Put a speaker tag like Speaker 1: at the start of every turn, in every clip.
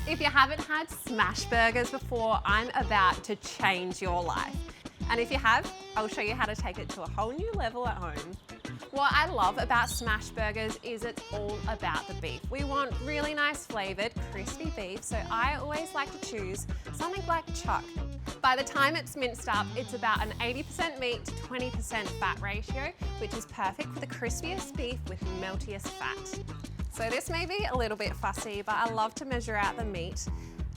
Speaker 1: If you haven't had smash burgers before, I'm about to change your life. And if you have, I'll show you how to take it to a whole new level at home. What I love about smash burgers is it's all about the beef. We want really nice flavored, crispy beef, so I always like to choose something like chuck. By the time it's minced up, it's about an 80% meat to 20% fat ratio, which is perfect for the crispiest beef with meltiest fat. So this may be a little bit fussy, but I love to measure out the meat.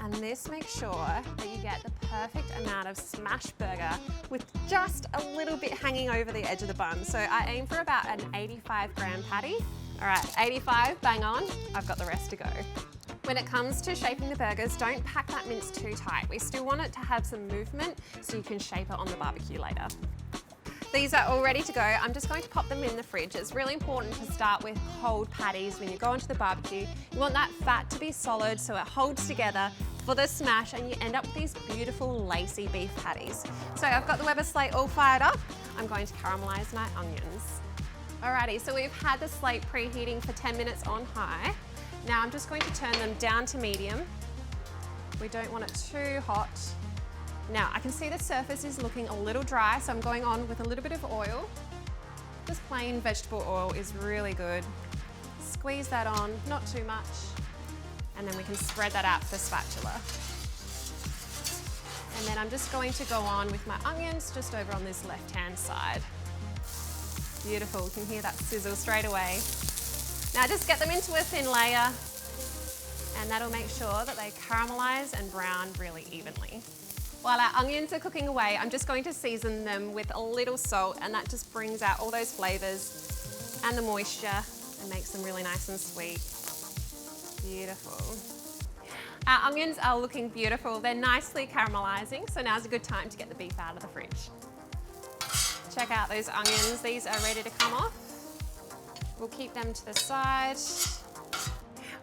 Speaker 1: And this makes sure that you get the perfect amount of smash burger with just a little bit hanging over the edge of the bun. So I aim for about an 85 gram patty. All right, 85, bang on. I've got the rest to go. When it comes to shaping the burgers, don't pack that mince too tight. We still want it to have some movement so you can shape it on the barbecue later. These are all ready to go. I'm just going to pop them in the fridge. It's really important to start with cold patties when you go onto the barbecue. You want that fat to be solid so it holds together for the smash and you end up with these beautiful lacy beef patties. So I've got the Weber Slate all fired up. I'm going to caramelize my onions. Alrighty, so we've had the Slate preheating for 10 minutes on high. Now I'm just going to turn them down to medium. We don't want it too hot. Now, I can see the surface is looking a little dry, so I'm going on with a little bit of oil. Just plain vegetable oil is really good. Squeeze that on, not too much, and then we can spread that out with the spatula. And then I'm just going to go on with my onions just over on this left-hand side. Beautiful, you can hear that sizzle straight away. Now just get them into a thin layer, and that'll make sure that they caramelize and brown really evenly. While our onions are cooking away, I'm just going to season them with a little salt, and that just brings out all those flavors and the moisture and makes them really nice and sweet. Beautiful. Our onions are looking beautiful. They're nicely caramelizing, so now's a good time to get the beef out of the fridge. Check out those onions. These are ready to come off. We'll keep them to the side.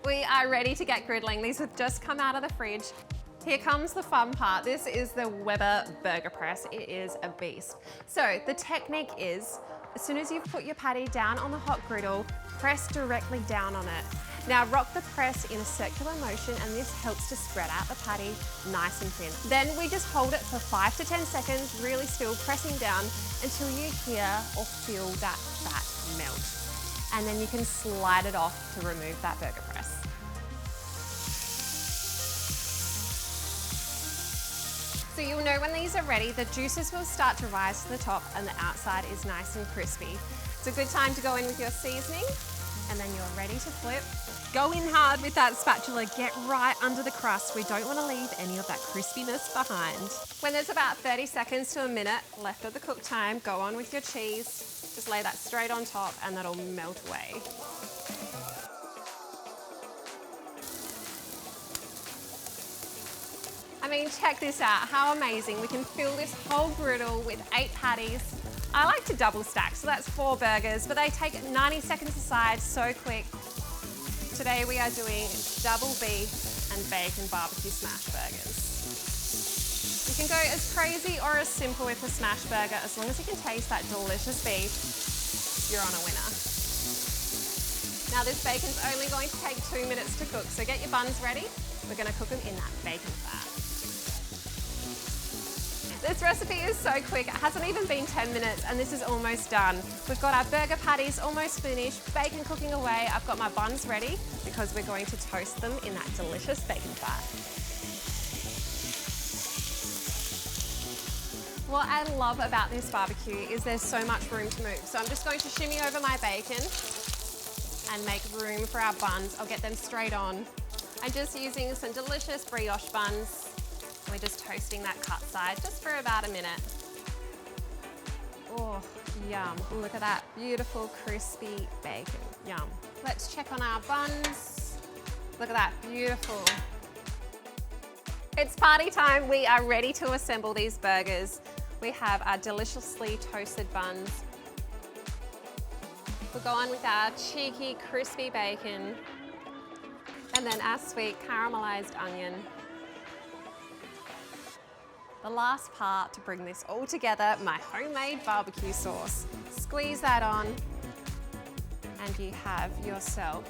Speaker 1: We are ready to get griddling. These have just come out of the fridge. Here comes the fun part. This is the Weber burger press. It is a beast. So the technique is, as soon as you've put your patty down on the hot griddle, press directly down on it. Now rock the press in a circular motion, and this helps to spread out the patty nice and thin. Then we just hold it for 5 to 10 seconds, really still pressing down until you hear or feel that fat melt. And then you can slide it off to remove that burger press. So you'll know when these are ready, the juices will start to rise to the top and the outside is nice and crispy. It's a good time to go in with your seasoning, and then you're ready to flip. Go in hard with that spatula, get right under the crust. We don't want to leave any of that crispiness behind. When there's about 30 seconds to a minute left of the cook time, go on with your cheese. Just lay that straight on top and that'll melt away. I mean, check this out, how amazing. We can fill this whole griddle with 8 patties. I like to double stack, so that's 4 burgers, but they take 90 seconds aside, so quick. Today we are doing double beef and bacon barbecue smash burgers. You can go as crazy or as simple with a smash burger. As long as you can taste that delicious beef, you're on a winner. Now this bacon's only going to take 2 minutes to cook, so get your buns ready. We're going to cook them in that bacon fat. This recipe is so quick, it hasn't even been 10 minutes and this is almost done. We've got our burger patties almost finished, bacon cooking away. I've got my buns ready because we're going to toast them in that delicious bacon fat. What I love about this barbecue is there's so much room to move. So I'm just going to shimmy over my bacon and make room for our buns. I'll get them straight on. I'm just using some delicious brioche buns. We're just toasting that cut side just for about a minute. Oh, yum. Look at that beautiful crispy bacon. Yum. Let's check on our buns. Look at that, beautiful. It's party time. We are ready to assemble these burgers. We have our deliciously toasted buns. We'll go on with our cheeky crispy bacon and then our sweet caramelized onion. The last part to bring this all together, my homemade barbecue sauce. Squeeze that on and you have yourself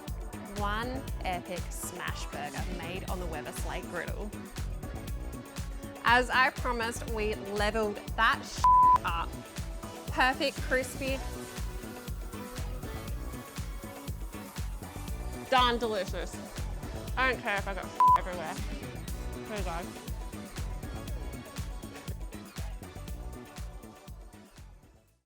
Speaker 1: one epic smash burger made on the Weber Slate Griddle. As I promised, we leveled that up. Perfect, crispy, darn delicious. I don't care if I got everywhere. Here you go.